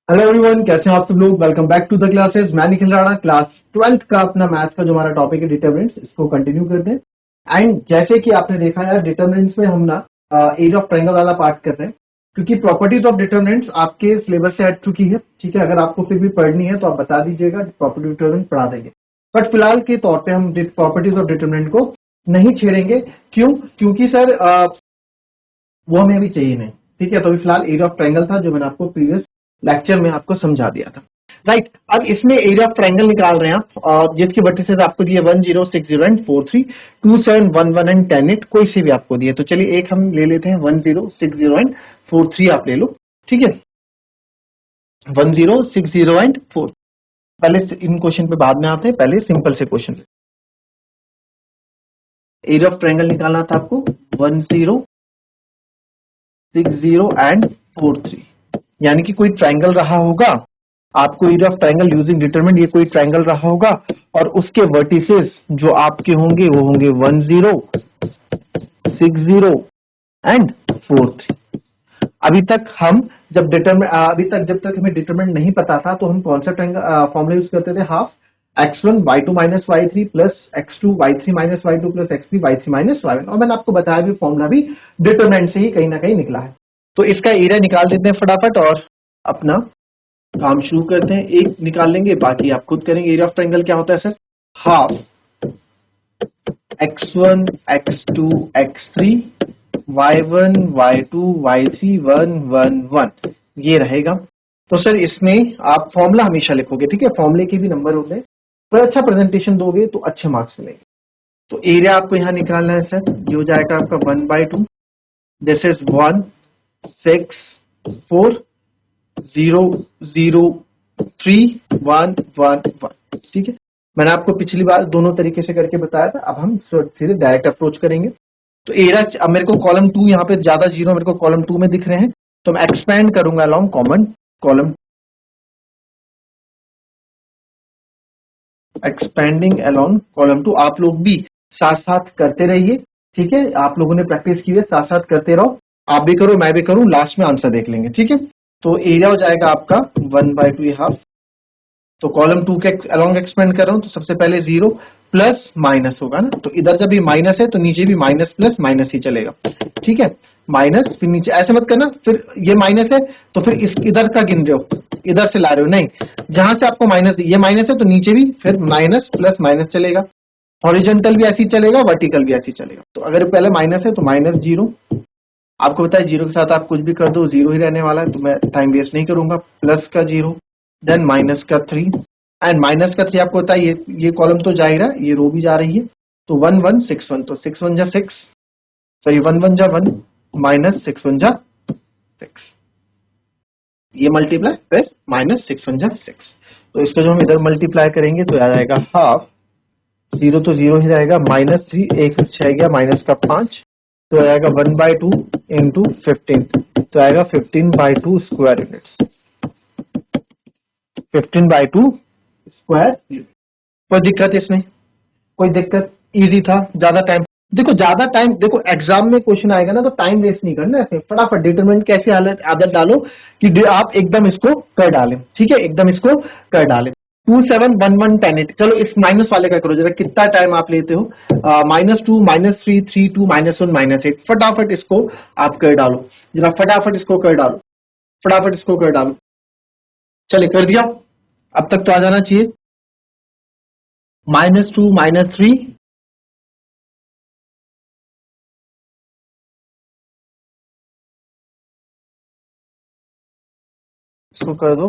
Hello everyone, कैसे हैं आप सब लोग। Welcome back to the classes. मैं निखिल राणा, क्लास 12th का अपना मैथ्स का जो हमारा टॉपिक है डिटरमिनेंट्स, इसको कंटिन्यू करते हैं। एंड जैसे कि आपने देखा यार, डिटरमिनेंट्स में हम ना एरिया ऑफ ट्रायंगल वाला पार्ट कर रहे हैं, क्योंकि प्रॉपर्टीज ऑफ डिटरमिनेंट्स आपके सिलेबस से हट चुकी है। ठीक है, अगर आपको फिर भी पढ़नी है तो आप बता दीजिएगा, प्रॉपर्टी डिटरमिनेंट पढ़ा देंगे। बट फिलहाल के तौर पे हम प्रॉपर्टीज ऑफ डिटरमिनेंट को नहीं छेड़ेंगे। क्यों? क्योंकि सर वो हमें अभी चाहिए नहीं। ठीक है, तो अभी फिलहाल एरिया ऑफ ट्रायंगल था जो मैंने आपको प्रीवियस लेक्चर में आपको समझा दिया था। राइट, अब इसमें एरिया ऑफ ट्रायंगल निकाल रहे हैं आप, और जिसकी वर्टिसेस आपको दिए 10, 6, 0 एंड 4, 3, 2, 7, 1, 1 एंड 10, 8, कोई से भी आपको दिए। तो चलिए एक हम ले लेते हैं 10, 6, 0 एंड 4, 3 आप ले लो। ठीक है, 10, 6, 0 एंड 4। पहले इन क्वेश्चन पे बाद में आते हैं, पहले सिंपल से क्वेश्चन। एरिया ऑफ ट्रायंगल निकालना था आपको 10, 6, 0 एंड 4, 3। यानी कि कोई ट्रायंगल रहा होगा, आपको area of triangle using determinant, ये कोई ट्रायंगल रहा होगा और उसके वर्टिसेस जो आपके होंगे वो होंगे 10, 6, 0 एंड 4, 3। अभी तक जब तक हमें डिटरमिनेंट नहीं पता था तो हम कौन सा ट्रायंगल फॉर्मूला यूज करते थे? Half x1 y2 minus y3 plus x2 y3 minus y2 plus x3 y3 minus y1। और मैंने आपको बताया भी फॉर्मूला भी डिटरमिनेंट से ही कहीं ना कहीं निकला है। तो इसका एरिया निकाल देते हैं फटाफट और अपना काम शुरू करते हैं। एक निकाल लेंगे, बाकी आप खुद करेंगे। एरिया ऑफ ट्रायंगल क्या होता है sir? Half x1 x2 x3 y1 y2 y3 1 1 1 ये रहेगा। तो सर इसमें आप फॉर्मूला हमेशा लिखोगे, ठीक है, फॉर्मूले के भी नंबर होते हैं, पर अच्छा प्रेजेंटेशन दोगे तो अच्छे मार्क्स मिलेंगे। तो एरिया आपको यहां निकालना है सर, ये हो जाएगा आपका 1/2, दिस इज 1 6 4 0 0 3 1 1 1। ठीक है, मैंने आपको पिछली बार दोनों तरीके से करके बताया था, अब हम सीधे डायरेक्ट अप्रोच करेंगे। तो एरिया, अब मेरे को कॉलम 2 यहाँ पे ज्यादा जीरो मेरे को कॉलम 2 में दिख रहे हैं, तो मैं एक्सपेंड करूंगा along common column, expanding along column 2। आप लोग भी साथ साथ करते रहिए। ठीक है, आप लोगों ने प्रैक्टिस की है, साथ साथ करते रहो, आप भी करो मैं भी करूं, लास्ट में आंसर देख लेंगे। ठीक है, तो एरिया हो जाएगा आपका 1/2 हाफ। तो कॉलम 2 के अलॉन्ग एक्सपेंड कर रहा हूं, तो सबसे पहले 0 प्लस माइनस होगा ना, तो इधर जब ये माइनस है तो नीचे भी माइनस प्लस माइनस ही चलेगा। ठीक है, माइनस फिर नीचे, ऐसे मत करना, फिर ये माइनस है तो फिर इस इधर का गिन रहे हो, इधर से ला रहे हो, नहीं, जहां से आपको माइनस, ये माइनस है तो नीचे भी फिर माइनस प्लस माइनस चलेगा। हॉरिजॉन्टल भी ऐसी चलेगा, वर्टिकल भी ऐसी चलेगा। तो अगर पहले माइनस है तो माइनस 0, आपको पता है 0 के साथ आप कुछ भी कर दो 0 ही रहने वाला है, तो मैं टाइम वेस्ट नहीं करूंगा। प्लस का 0, देन माइनस का 3, एंड माइनस का 3 आपको पता है ये कॉलम तो जा ही रहा है, ये रो भी जा रही है, तो 1 1 6 1, तो 6 1 जा 6, सॉरी 1 1 जा 1 माइनस 6 1 जा 6, ये मल्टीप्लाई फिर माइनस 6 1 जा 6। तो इसको जो हम इधर मल्टीप्लाई करेंगे तो आ जाएगा हाफ, 0 तो 0 ही रहेगा, माइनस 3, 1 6 गया, माइनस का 5, तो आएगा 1/2 इंटू 15, तो आएगा 15/2 स्क्वायर यूनिट्स, 15/2 स्क्वायर। कोई दिक्कत इसमें? कोई दिक्कत? इजी था, ज्यादा टाइम, देखो ज्यादा टाइम, देखो एग्जाम में क्वेश्चन आएगा ना तो टाइम वेस्ट नहीं करना, ऐसे फटाफट डिटरमिनेंट कैसी आदत डालो कि आप एकदम इसको कर डालें। ठीक है, एकदम इसको कर डालें। 2 7 1 1 10 8, चलो इस माइनस वाले का करो जरा, कितना टाइम आप लेते हो? -2 -3 3 2 -1 -8, फटाफट इसको आप कर डालो जरा, फटाफट इसको कर डालो, फटाफट इसको कर डालो। चलिए कर दिया, अब तक तो आ जाना चाहिए। -2 -3, इसको कर दो,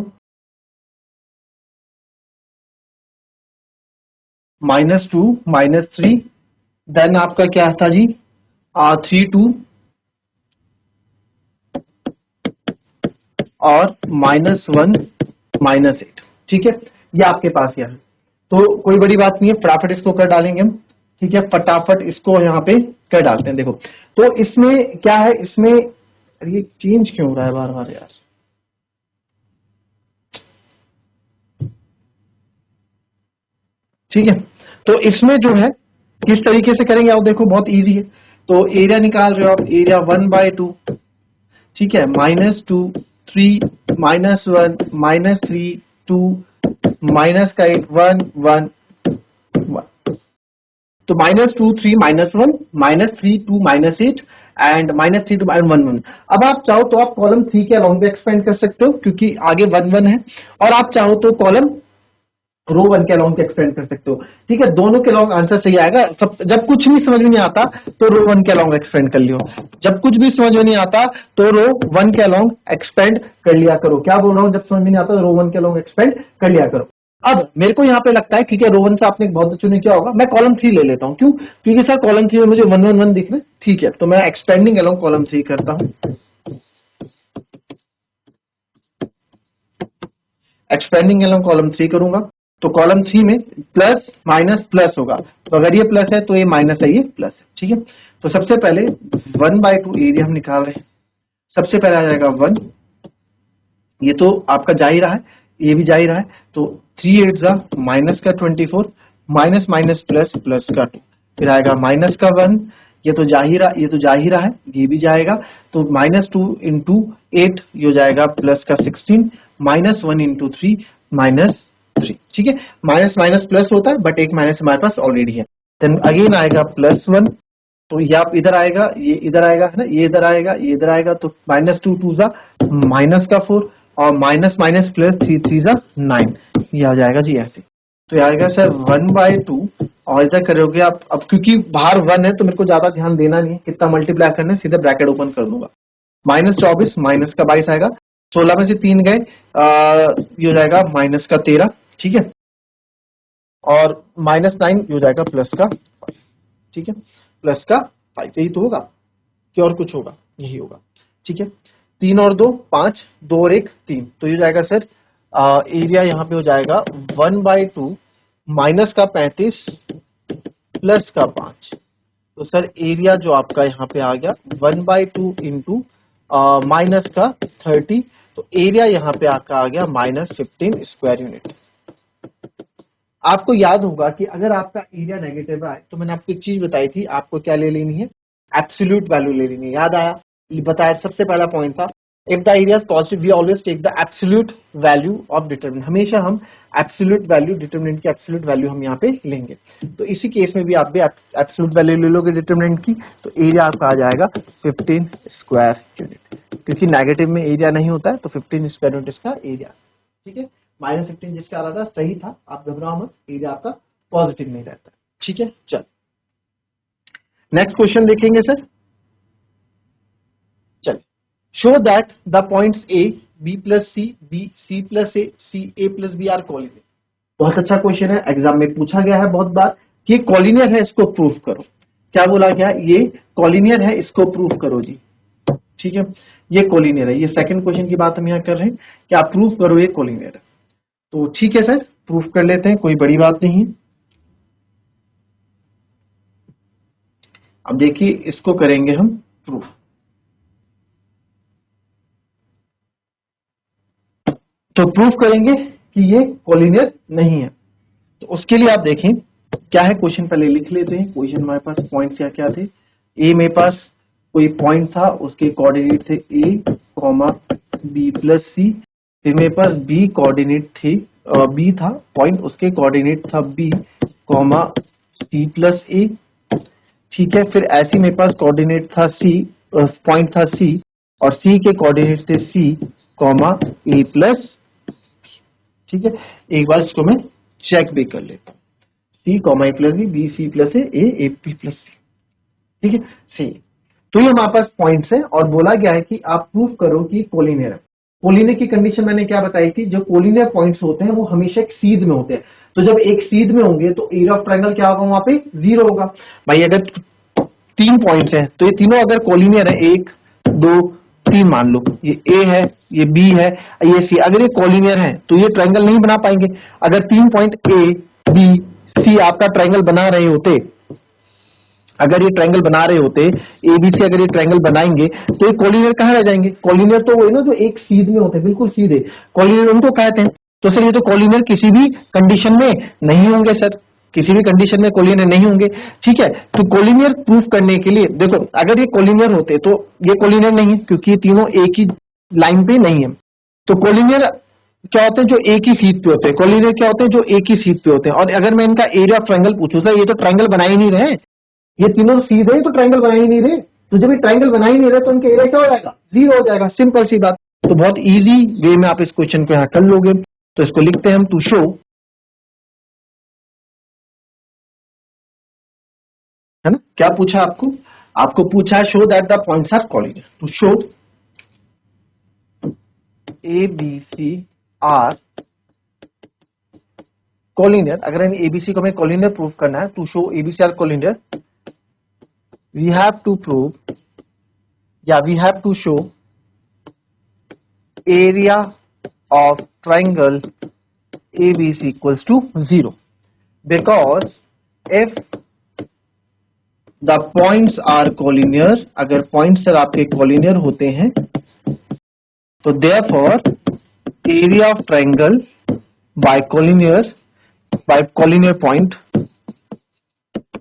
-2 -3, देन आपका क्या था जी? 3 2 और -1 -8। ठीक है, ये आपके पास यह है, तो कोई बड़ी बात नहीं है, फटाफट इसको कर डालेंगे हम। ठीक है, फटाफट इसको यहाँ पे कर डालते हैं। देखो तो इसमें क्या है, इसमें ये चेंज क्यों हो रहा है बार बार यार? ठीक है, तो इसमें जो है किस तरीके से करेंगे आप देखो, बहुत इजी है। तो एरिया निकाल रहे हो आप, एरिया 1/2, ठीक है, -2 3 -1 -3 2 -8 1 1 1। तो -2 3 -1 -3 2 -8 एंड -3 2 1 1। अब आप चाहो तो आप कॉलम 3 के अलोंग भी एक्सपेंड कर सकते हो क्योंकि आगे 1 1 है, और आप चाहो तो कॉलम रो 1 के अलोंग एक्सपेंड कर सकते हो। ठीक है, दोनों के अलोंग आंसर सही आएगा। सब जब कुछ नहीं समझ में नहीं आता तो रो 1 के अलोंग एक्सपेंड कर लियो, जब कुछ भी समझ में नहीं आता तो रो 1 के अलोंग एक्सपेंड कर लिया करो। क्या बोल रहा हूं, जब समझ में नहीं आता तो रो 1 के अलोंग एक्सपेंड कर लिया करो। अब मेरे को यहाँ पे लगता है, ठीक है, रो 1 से आपने बहुत बच्चों ने क्या होगा, मैं कॉलम 3 ले लेता हूँ। क्यों? क्योंकि सर कॉलम 3 में मुझे 1 1 1 दिख रहा है। ठीक है, तो मैं एक्सपेंडिंग अलोंग कॉलम 3 करता हूं, एक्सपेंडिंग अलोंग कॉलम 3 करूंगा। तो कॉलम 3 में प्लस माइनस प्लस होगा, तो अगर ये प्लस है तो ये माइनस है, ये प्लस है। ठीक है, तो सबसे पहले 1/2 एरिया हम निकाल रहे हैं। सबसे पहले आ जाएगा 1, ये तो आपका जा ही रहा है, ये भी जा ही रहा है। तो 3 8 जा माइनस का 24, माइनस माइनस प्लस प्लस का 2, फिर आएगा माइनस का 1, ये तो जा ही रहा, ये तो जा ही रहा है, ये भी जाएगा। तो -2 इंटू 8 ये हो जाएगा प्लस का 16, -1 इंटू 3 -3। ठीक है, माइनस माइनस प्लस होता है, बट एक माइनस हमारे पास ऑलरेडी है। देन अगेन आएगा +1, तो ये आप इधर आएगा, ये इधर आएगा, है ना, ये इधर आएगा, ये इधर आएगा। तो -2 2 जा माइनस का 4, और माइनस माइनस प्लस 3 3 जा 9, ये आ जाएगा जी ऐसे। तो ये आएगा सर 1/2, और इधर करोगे आप। अब क्योंकि बाहर 1 है तो मेरे को ज्यादा ध्यान देना नहीं है कितना मल्टीप्लाई करना है, सीधे ब्रैकेट ओपन कर दूंगा। -24 माइनस का 22 आएगा, 16 में से 3 गए, ये हो जाएगा माइनस का 13। ठीक है, और -9 ये हो जाएगा प्लस का 5। ठीक है, प्लस का 5, यही तो होगा कि और कुछ होगा, यही होगा। ठीक है, 3 और 2 5, 2 और 1 3, तो ये जाएगा सर एरिया यहाँ पे हो जाएगा 1/2 माइनस का 35 प्लस का 5। तो सर एरिया जो आपका यहाँ पे आ गया 1/2 इंटू माइनस का 30, तो एरिया यहाँ पे आपका आ गया -15 स्क्वायर यूनिट। आपको याद होगा कि अगर आपका एरिया नेगेटिव आए तो मैंने आपको एक चीज बताई थी, आपको क्या ले लेनी है, एब्सोल्यूट वैल्यू ले लेनी है। याद आया, बताया, सबसे पहला पॉइंट था, if the area is positive we always take the absolute value of determinant. हमेशा हम एब्सोल्यूट वैल्यू, डिटरमिनेंट की एब्सोल्यूट वैल्यू हम यहाँ पे लेंगे। तो इसी केस में भी आप भी एब्सोल्यूट वैल्यू ले लोगे डिटरमिनेंट की, तो एरिया आपका आ जाएगा 15 स्क्वायर यूनिट। क्योंकि नेगेटिव में एरिया नहीं होता है, तो 15 स्क्वायर यूनिट इसका एरिया। ठीक है, -15 जिसका आ रहा था सही था, आप घबराओ मत, एरिया आपका पॉजिटिव नहीं रहता। ठीक है, चल नेक्स्ट क्वेश्चन देखेंगे सर। चल, show that the points A B plus C B C plus A C A plus B are collinear. बहुत अच्छा क्वेश्चन है, एग्जाम में पूछा गया है बहुत बार कि कॉलिनियर है, इसको प्रूव करो। क्या बोला गया, ये कॉलिनियर है, इसको प्रूव करो जी। ठीक है, ये कॉलिनियर है, ये सेकंड क्वेश्चन की बात हम यहाँ कर रहे हैं कि आप प्रूव करो ये कॉलिनियर है। तो ठीक है सर, प्रूफ कर लेते हैं, कोई बड़ी बात नहीं है। अब देखिए इसको करेंगे हम प्रूफ। तो प्रूफ करेंगे कि ये कॉलिनियर नहीं है। तो उसके लिए आप देखें क्या है, क्वेश्चन पहले लिख लेते हैं। क्वेश्चन हमारे पास पॉइंट क्या क्या थे। ए मेरे पास कोई पॉइंट था, उसके कोऑर्डिनेट थे A, B प्लस C। फिर मेरे पास B कोऑर्डिनेट थे, B था पॉइंट, उसके कोऑर्डिनेट था B, C प्लस A। ठीक है, फिर ऐसे मेरे पास कोऑर्डिनेट था C, पॉइंट था C, और C के कोऑर्डिनेट थे C, A प्लस। ठीक है, एक बार इसको मैं चेक भी कर लेता हूँ, C, A plus B C plus A B plus C। ठीक है, सही। तो ये हमारे पास पॉइंट्स है, और बोला गया है कि आप प्रूफ करो कि कोलिनियर है। कोलिनियर की कंडीशन मैंने क्या बताई थी, जो कोलिनियर पॉइंट्स होते हैं वो हमेशा एक सीध में होते हैं। तो जब एक सीध में होंगे तो एरिया ऑफ ट्रायंगल क्या होगा, वहां पे 0 होगा। भाई अगर 3 पॉइंट्स हैं तो ये तीनों अगर कोलिनियर है, 1 2 3 मान लो, ये A है, ये B है, ये C, अगर ये कोलिनियर है तो ये ट्रायंगल नहीं बना पाएंगे। अगर 3 पॉइंट A B C आपका ट्रायंगल बना रहे होते, अगर ये ट्रायंगल बना रहे होते ABC, अगर ये ट्रायंगल बनाएंगे तो ये कॉलिनियर कहाँ रह जाएंगे। कॉलिनियर तो वो है ना जो एक सीध में होते हैं, बिल्कुल सीधे, कॉलिनियर उनको कहते हैं। तो सर ये तो कॉलिनियर किसी भी कंडीशन में नहीं होंगे सर, किसी भी कंडीशन में कॉलिनियर नहीं होंगे। ठीक है, तो कॉलिनियर प्रूफ करने के लिए देखो, अगर ये कॉलिनियर होते तो ये कॉलिनियर नहीं है क्योंकि ये तीनों एक ही लाइन पे नहीं है। तो कोलिनियर क्या होते हैं जो एक ही सीट पे होते हैं, कोलिनियर क्या होते हैं जो एक ही सीट पे होते हैं। और अगर मैं इनका एरिया ऑफ ट्रायंगल पूछूं सर, ये तो ट्रायंगल बना ही नहीं रहे, ये तीनों सीधे ही तो ट्रायंगल बना ही नहीं रहे, तो जब ये ट्रायंगल बना ही नहीं रहे तो उनका एरिया क्या हो जाएगा, 0 हो जाएगा, सिंपल सी बात। तो बहुत इजी वे में आप इस क्वेश्चन को यहाँ कर लोगे। तो इसको लिखते हैं हम, टू शो, है ना, क्या पूछा आपको, आपको पूछा है show that the points are collinear. To show A B C are collinear, अगर इन एबीसी को हमें कोलिनियर प्रूव करना है, to show ABC are collinear, we have to prove या we have to show area of triangle ABC equals to 0 because if the points are collinear, अगर points sir आपके collinear होते हैं तो therefore area of triangle by collinear point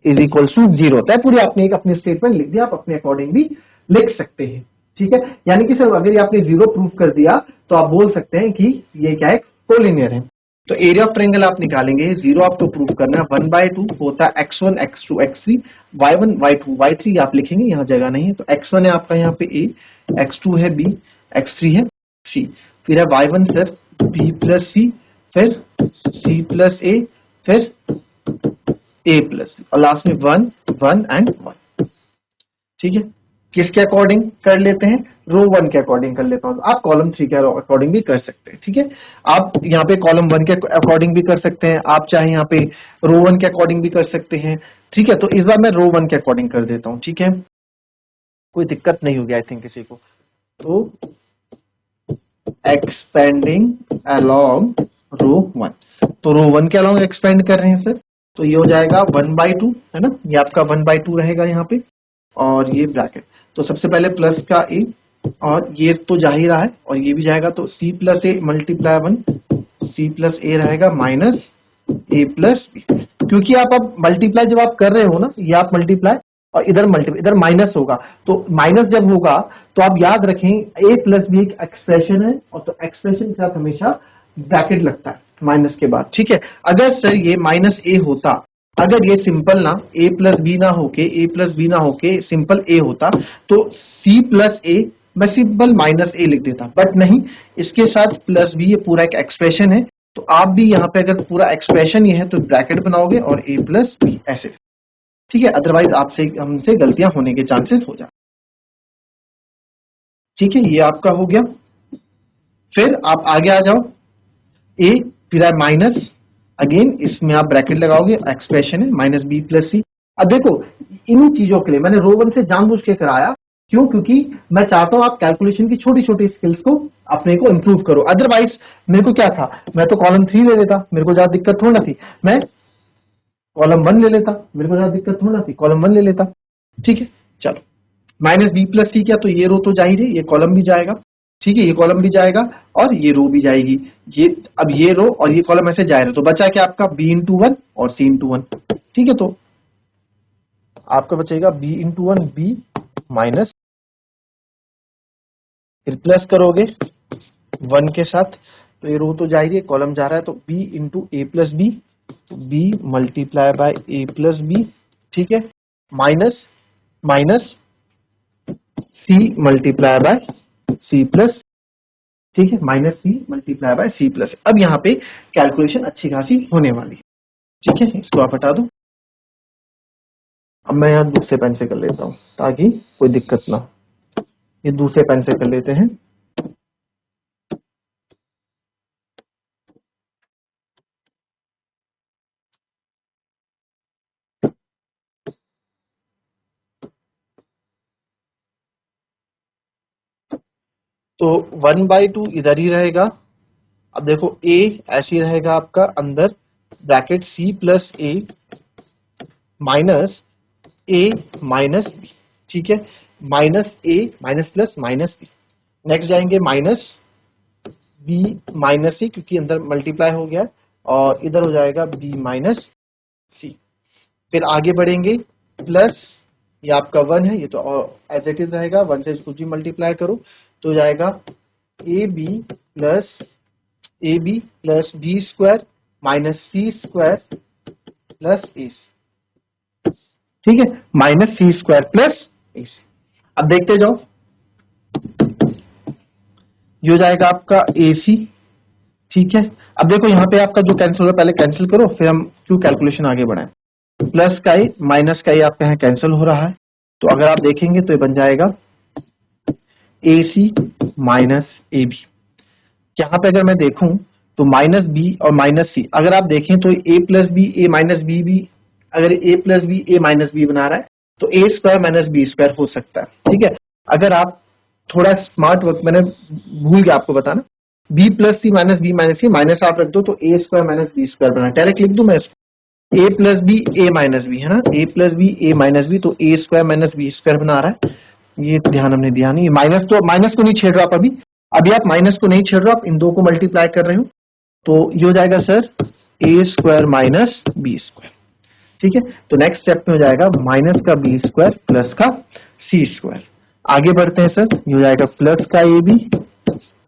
is equals to 0 होता है। पूरी आपने एक अपने स्टेटमेंट लिख दिया, आप अपने अकॉर्डिंग भी लिख सकते हैं, ठीक है। यानी कि सर अगर ये आपने 0 प्रूव कर दिया तो आप बोल सकते हैं कि ये क्या है, कोलिनियर है। तो एरिया ऑफ ट्रायंगल आप निकालेंगे, 0 आपको प्रूव करना है, 1/2 होता है x1 x2 x3, y1 y2 y3 आप लिखेंगे, यहाँ जगह नहीं है, तो x1 है आपका यहाँ पे a, x2 है b, x3 है c, फिर है y1 सर b प्लस सी, फिर c प्लस a, फिर a प्लस b, और लास्ट में 1 1 एंड 1, ठीक है। किसके अकॉर्डिंग कर लेते हैं, रो 1 के अकॉर्डिंग कर लेता हूं, आप कॉलम 3 के अकॉर्डिंग भी कर सकते हैं, ठीक है। आप यहाँ पे कॉलम 1 के अकॉर्डिंग भी कर सकते हैं, आप चाहे यहाँ पे रो 1 के अकॉर्डिंग भी कर सकते हैं, ठीक है। तो इस बार मैं रो 1 के अकॉर्डिंग कर देता हूं, ठीक है, कोई दिक्कत नहीं होगी आई थिंक किसी को। तो एक्सपेंडिंग अलोंग रो 1, तो रो 1 के अलोंग एक्सपेंड कर रहे हैं सर, तो ये हो जाएगा 1/2, है ना, ये आपका 1/2 रहेगा यहाँ पे, और ये ब्रैकेट, तो सबसे पहले प्लस का a, और ये तो जा ही रहा है और ये भी जाएगा, तो c plus A multiply 1, c plus ए रहेगा माइनस a प्लस बी, क्योंकि आप अब मल्टीप्लाई जब आप कर रहे हो ना, ये आप मल्टीप्लाई और इधर माइनस होगा, तो माइनस जब होगा तो आप याद रखें a प्लस बी एक एक्सप्रेशन है, और तो एक्सप्रेशन के साथ हमेशा ब्रैकेट लगता है माइनस के बाद, ठीक है। अगर सर ये माइनस a होता, अगर ये सिंपल ना a प्लस बी ना होके सिंपल a होता, तो c प्लस a मैं सिंपल माइनस a लिख देता, बट नहीं, इसके साथ प्लस b, ये पूरा एक एक्सप्रेशन है, तो आप भी यहाँ पे अगर पूरा एक्सप्रेशन ये है तो ब्रैकेट बनाओगे और a प्लस बी ऐसे, ठीक है, अदरवाइज आपसे हमसे गलतियां होने के चांसेस हो जाते, ठीक है। ये आपका हो गया, फिर आप आगे आ जाओ, a फिर है माइनस, अगेन इसमें आप ब्रैकेट लगाओगे, एक्सप्रेशन है माइनस बी प्लस सी। अब देखो इन्हीं चीजों के लिए मैंने रो 1 से जानबूझ के कराया, क्यों, क्योंकि मैं चाहता हूं आप कैलकुलेशन की छोटी छोटी स्किल्स को अपने को इंप्रूव करो। अदरवाइज मेरे को क्या था, मैं तो कॉलम 3 ले लेता, मेरे को ज्यादा दिक्कत थोड़ा थी, मैं कॉलम 1 ले लेता, मेरे को ज्यादा दिक्कत थोड़ा थी, कॉलम 1 ले लेता, ठीक है। चलो माइनस बी प्लस सी, क्या, तो ये रो तो जाहिर है, ये कॉलम भी जाएगा, ठीक है, ये कॉलम भी जाएगा और ये रो भी जाएगी, ये अब ये रो और ये कॉलम ऐसे जा रहे, तो बचा क्या आपका b इंटू 1 और c इंटू 1, ठीक है। तो आपका बचेगा b इंटू 1 b माइनस, फिर प्लस करोगे 1 के साथ, तो ये रो तो जा रही है, कॉलम जा रहा है, तो b into a plus b, b multiply by a plus b, ठीक है, minus minus c multiply by c plus, ठीक है, minus c multiply by c plus. अब यहाँ पे कैलकुलेशन अच्छी खासी होने वाली है, ठीक है, इसको आप हटा दो। अब मैं यहाँ दूसरे पेन से कर लेता हूँ ताकि कोई दिक्कत ना हो, ये दूसरे पेन से कर लेते हैं। तो 1/2 इधर ही रहेगा, अब देखो a ऐसी रहेगा आपका अंदर, bracket c plus a minus a minus b, ठीक है, minus a minus plus minus b, next जाएंगे माइनस b माइनस सी, क्योंकि अंदर मल्टीप्लाई हो गया, और इधर हो जाएगा b माइनस सी, फिर आगे बढ़ेंगे प्लस, ये आपका 1 है, ये तो एज इट इज रहेगा, 1 से कुछ भी मल्टीप्लाई करो तो जाएगा A B plus A B plus B square minus C square plus A C. ठीक है, minus C square plus A C. अब देखते जाओ, ये हो जाएगा आपका ए सी। ठीक है, अब देखो यहाँ पे आपका जो कैंसिल हो रहा है पहले कैंसिल करो, फिर हम क्यों कैलकुलेशन आगे बढ़ाएं। प्लस का ए माइनस का ए आपका यहाँ कैंसिल हो रहा है, तो अगर आप देखेंगे तो ये बन जाएगा ए सी माइनस ए बी। यहाँ पे अगर मैं देखूं तो माइनस बी और माइनस सी, अगर आप देखें तो ए प्लस बी ए माइनस बी भी, अगर ए प्लस बी ए माइनस बी बना रहा है तो ए स्क्वायर माइनस बी स्क्वायर हो सकता है। ठीक है, अगर आप थोड़ा स्मार्ट वर्क, मैंने भूल गया आपको बताना, बी प्लस सी माइनस सी माइनस आप रख दो तो ए स्क्वायर माइनस बी स्क्वायर बना, डायरेक्ट लिख दूं मैं इसको, ए प्लस बी ए माइनस बी है ना, ए प्लस बी ए माइनस बी, तो ए स्क्वायर माइनस बी स्क्वायर बना रहा है। ये ध्यान हमने दिया नहीं, माइनस तो माइनस को नहीं छेड़ रहा आप अभी आप माइनस को नहीं छेड़ रहे हो, आप इन दो को मल्टीप्लाई कर रहे हो, तो ये हो जाएगा सर ए स्क्वायर माइनस बी स्क्वायर। ठीक है, तो नेक्स्ट स्टेप में हो जाएगा माइनस का बी स्क्वायर प्लस का सी स्क्वायर। आगे बढ़ते हैं सर, ये हो जाएगा प्लस का ए बी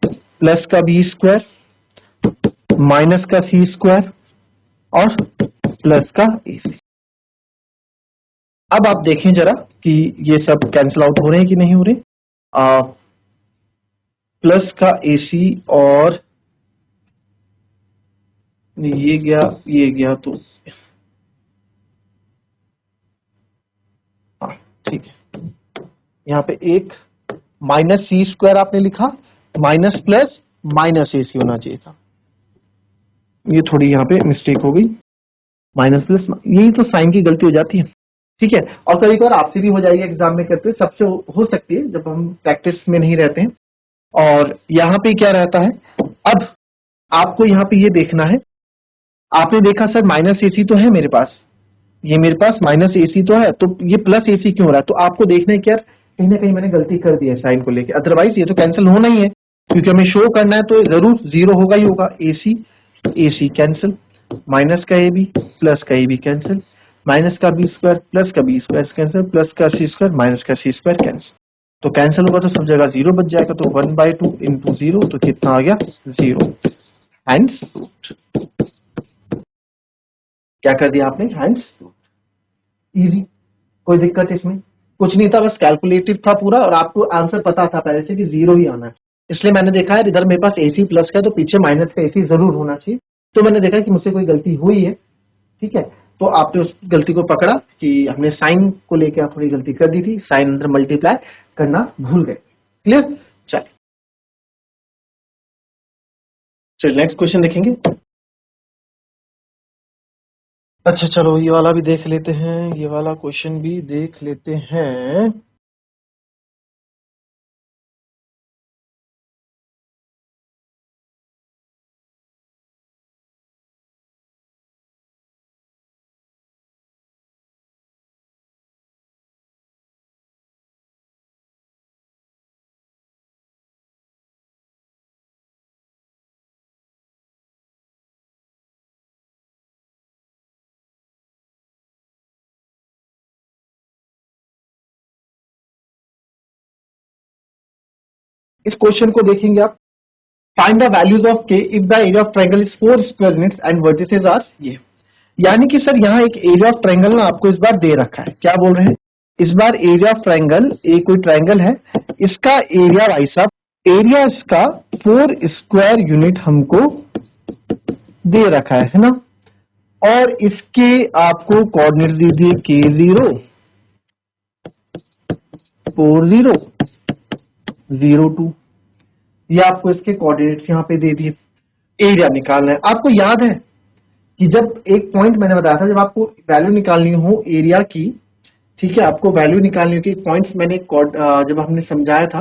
प्लस का बी स्क्वायर माइनस का सी स्क्वायर और प्लस का ए सी। अब आप देखें जरा कि ये सब कैंसिल आउट हो रहे हैं कि नहीं हो रहे। प्लस का ए सी और ये गया तो हाँ ठीक है, यहाँ पे एक माइनस सी स्क्वायर आपने लिखा, माइनस प्लस माइनस ए सी होना चाहिए था, ये थोड़ी यहाँ पे मिस्टेक हो गई, माइनस प्लस, यही तो साइन की गलती हो जाती है। ठीक है, और कभी कभार आपसे भी हो जाएगी एग्जाम में करते, सबसे हो सकती है जब हम प्रैक्टिस में नहीं रहते हैं। और यहाँ पे क्या रहता है, अब आपको यहाँ पे ये देखना है, आपने देखा सर माइनस ए सी तो है मेरे पास, ये मेरे पास माइनस ए सी तो है, तो ये प्लस ए सी क्यों हो रहा है, तो आपको देखना है कि यार कहीं ना कहीं मैंने गलती कर दी है साइन को लेके, अदरवाइज ये तो कैंसिल होना ही है, क्योंकि हमें शो करना है तो जरूर जीरो होगा ही होगा। ए सी कैंसिल, माइनस का ए बी प्लस का ए बी कैंसिल, माइनस का बी स्क्वायर प्लस का बी स्क्वायर कैंसिल, प्लस का सी स्क्वायर माइनस का सी स्क्वायर कैंसिल, तो कैंसिल होगा तो सब जगह जीरो बच जाएगा, तो 1/2 इंटू जीरो, तो कितना आ गया जीरो। हैंड्स क्या कर दिया आपने, हैंड्स इजी, कोई दिक्कत इसमें कुछ नहीं था, बस कैलकुलेटिव था पूरा और आपको आंसर पता था पहले से कि जीरो ही आना है, इसलिए मैंने देखा है इधर मेरे पास एसी प्लस का तो पीछे माइनस का एसी जरूर होना चाहिए, तो मैंने देखा कि मुझसे कोई गलती हुई है। ठीक है, तो आपने उस गलती को पकड़ा कि हमने साइन को लेकर थोड़ी गलती कर दी थी, साइन अंदर मल्टीप्लाई करना भूल गए। क्लियर, चलिए नेक्स्ट क्वेश्चन देखेंगे। अच्छा चलो ये वाला भी देख लेते हैं, ये वाला क्वेश्चन भी देख लेते हैं। इस क्वेश्चन को देखेंगे आप, find the values of k if the area of triangle is 4 square units and vertices are ये, यानी कि सर यहाँ एक एरिया ऑफ ट्रायंगल ना आपको इस बार दे रखा है, क्या बोल रहे हैं इस बार एरिया ऑफ ट्रायंगल, एक कोई ट्रायंगल है, इसका एरिया भाई साहब, एरिया इसका 4 स्क्वायर यूनिट हमको दे रखा है ना, और इसके आपको कोऑर्डिनेट्स दे दिए K0 40 02, ये आपको इसके कोऑर्डिनेट्स यहाँ पे दे दिए, एरिया निकालना है। आपको याद है कि जब एक पॉइंट मैंने बताया था, जब आपको वैल्यू निकालनी हो एरिया की, ठीक है, आपको वैल्यू निकालनी होगी, पॉइंट्स मैंने जब हमने समझाया था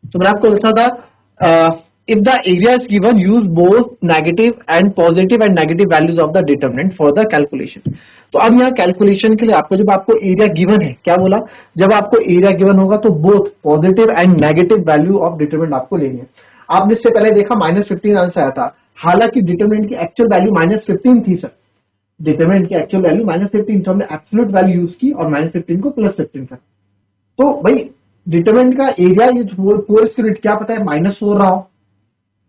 तो मैंने आपको बताया था if the area is given use both negative and positive and negative values of the determinant for the calculation. तो अब यहाँ कैलकुलेशन के लिए आपको, जब आपको एरिया गिवन है, क्या बोला, जब आपको एरिया गिवन होगा तो both positive and negative value of determinant आपको लेनी है। आपने इससे पहले देखा -15 आंसर आया था, हालांकि डिटरमिनेंट की एक्चुअल वैल्यू -15 थी सर, डिटरमिनेंट की एक्चुअल वैल्यू -15, तो हमने एब्सोल्यूट वैल्यू यूज की और -15 को +15 कर, तो भाई डिटरमिनेंट का एरिया ये 4 स्क्वायर क्या पता है -4 रहा हो,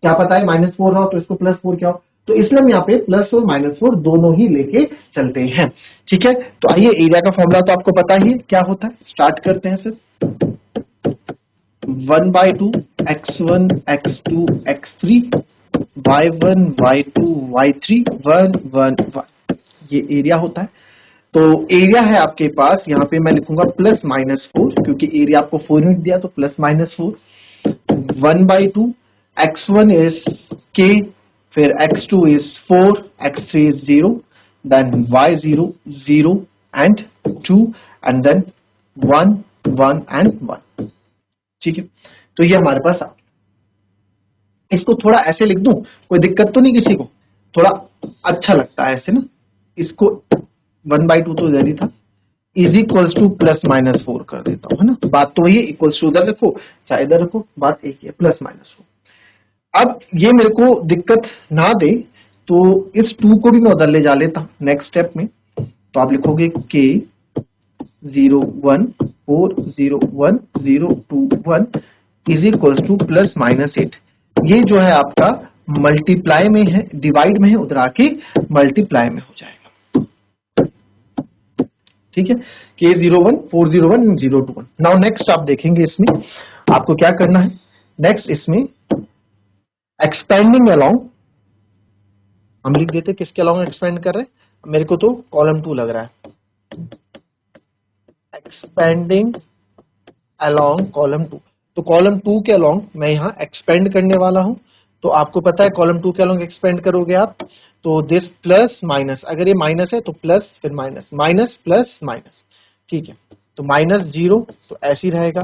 क्या पता है -4 हो तो इसको +4 क्या हो, तो इसलिए हम यहाँ पे प्लस और -4 दोनों ही लेके चलते हैं। ठीक है, तो आइए एरिया का फॉर्मूला तो आपको पता ही है क्या होता है, स्टार्ट करते हैं sir. 1/2 x1 x2 x3 y1 y2 y3 1 1 1, ये एरिया होता है। तो एरिया है आपके पास, यहाँ पे मैं लिखूंगा +-4 क्योंकि एरिया आपको 4 यूनिट दिया तो +-4 1/2 x1 इज k, फिर x2 is 4, x3 is 0, then y0 0 and 2 and then 1 1 and 1। ठीक है, तो ये हमारे पास इसको थोड़ा ऐसे लिख दूं, कोई दिक्कत तो नहीं किसी को, थोड़ा अच्छा लगता है ऐसे ना, इसको 1/2 तो इधर ही था, इज इक्वल्स टू +-4 कर देता हूं, है ना, बात तो वही है, इक्वल्स टू उधर रखो चाहे इधर रखो, बात एक ही है, +-4। अब ये मेरे को दिक्कत ना दे तो इस 2 को भी मैं उधर ले जा लेता हूं नेक्स्ट स्टेप में, तो आप लिखोगे k 0 1 4 0 1 0 2 1 इज इक्वल्स टू +-8। ये जो है आपका मल्टीप्लाई में है, डिवाइड में है, उधर आके मल्टीप्लाई में हो जाएगा। ठीक है, k 0 1 4 0 1 0 2 1। नाउ नेक्स्ट आप देखेंगे इसमें आपको क्या करना है, नेक्स्ट इसमें एक्सपेंडिंग अलोंग, हम लिख देते किसके अलोंग एक्सपेंड कर रहे हैं, मेरे को तो कॉलम 2 लग रहा है, एक्सपेंडिंग अलोंग कॉलम 2, तो कॉलम 2 के अलोंग मैं यहां एक्सपेंड करने वाला हूं। तो आपको पता है कॉलम 2 के अलोंग एक्सपेंड करोगे आप तो दिस प्लस माइनस, अगर ये माइनस है तो प्लस फिर माइनस, माइनस प्लस माइनस। ठीक है, तो -0 तो ऐसे ही रहेगा,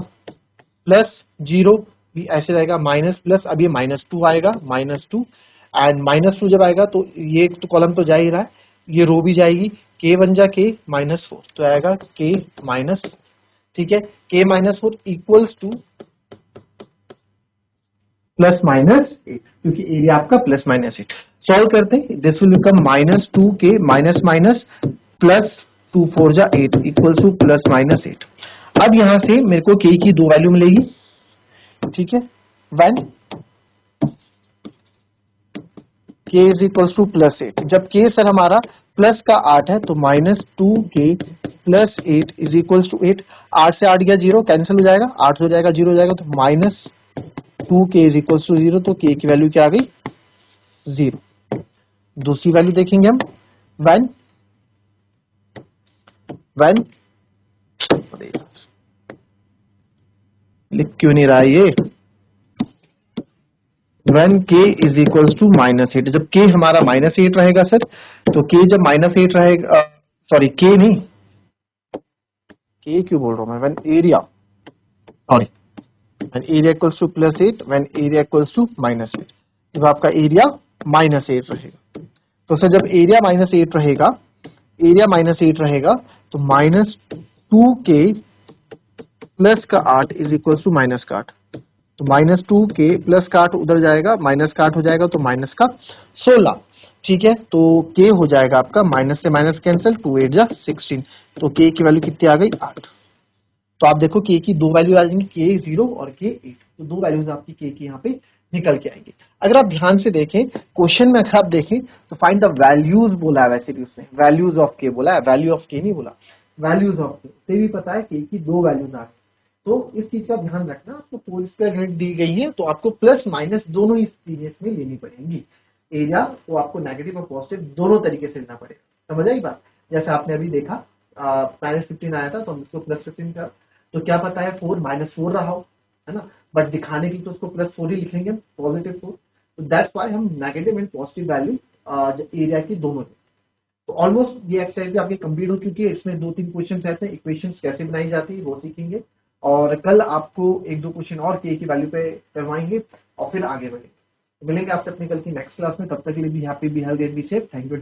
+0 भी ऐसे रहेगा, माइनस प्लस, अब ये -2 आएगा, -2 एंड -2 जब आएगा तो ये तो कॉलम तो जा ही रहा है, ये रो भी जाएगी, k बन जा k -4 तो आएगा k -4। ठीक है, k -4 इक्वल्स टू +-8 क्योंकि एरिया आपका +-8। सॉल्व करते हैं, this will become -2k minus minus +2 4 जा 8 इक्वल्स टू +-8। अब यहां से मेरे को k की 2 वैल्यू मिलेगी। ठीक है, when k is equals to +8, जब k सर हमारा प्लस का 8 है तो -2k +8 इज इक्वल्स टू 8, 8 से 8 गया 0 कैंसिल हो जाएगा, 8 हो जाएगा 0 हो जाएगा, तो -2k इज इक्वल्स टू 0, तो k की वैल्यू क्या आ गई 0। दूसरी वैल्यू देखेंगे हम, व्हेन व्हेन लिख क्यों नहीं रहा है ये, when k is equals to -8, जब k हमारा -8 रहेगा सर, तो k जब -8 रहेगा, सॉरी k नहीं, k क्यों बोल रहा हूं मैं, when area, sorry when area equals to +8, when area equals to -8, जब आपका एरिया -8 रहेगा, तो सर जब एरिया -8 रहेगा, एरिया -8 रहेगा तो -2k प्लस का 8 इज इक्वल्स टू माइनस का 8, तो -2k प्लस का 8 उधर जाएगा, माइनस का 8 हो जाएगा तो माइनस का 16। ठीक है, तो k हो जाएगा आपका, माइनस से माइनस कैंसिल, 2 8 जा 16, तो k की वैल्यू कितनी आ गई 8। तो आप देखो k की 2 वैल्यू आ जाएंगी, k 0 और k 8, तो 2 वैल्यूज आपकी k की यहाँ पे निकल के आएंगे। अगर आप ध्यान से देखें क्वेश्चन में, अगर आप देखें तो फाइंड द वैल्यूज बोला है, वैसे भी उसने वैल्यूज ऑफ k बोला है, वैल्यू ऑफ k नहीं बोला, वैल्यूज ऑफ k, उसे भी पता है k की 2 वैल्यूज आ गई। तो इस चीज का ध्यान रखना, आपको होल स्क्वायर यूनिट दी गई है तो आपको प्लस माइनस दोनों ही सीरीज में लेनी पड़ेंगी, एरिया तो आपको नेगेटिव और पॉजिटिव दोनों तरीके से लेना पड़ेगा। समझ आई बात, जैसे आपने अभी देखा -15 आया था तो हम उसको +15 का, तो क्या पता है 4 -4 रहा हो, है ना, बट दिखाने की तो उसको +4 ही लिखेंगे, पॉजिटिव 4, तो दैट्स व्हाई हम negative and positive value area की दोनों। तो ऑलमोस्ट ये एक्सरसाइज भी आपकी कंप्लीट हो चुकी है, इसमें 2-3 क्वेश्चन रहते हैं, इक्वेशंस कैसे बनाई जाती है वो सीखेंगे, और कल आपको 1-2 क्वेश्चन और के की वैल्यू पे करवाएंगे और फिर आगे बढ़ेंगे। मिलेंगे आपसे अपनी कल की नेक्स्ट क्लास में, तब तक के लिए भी happy, be healthy and be safe. Thank you.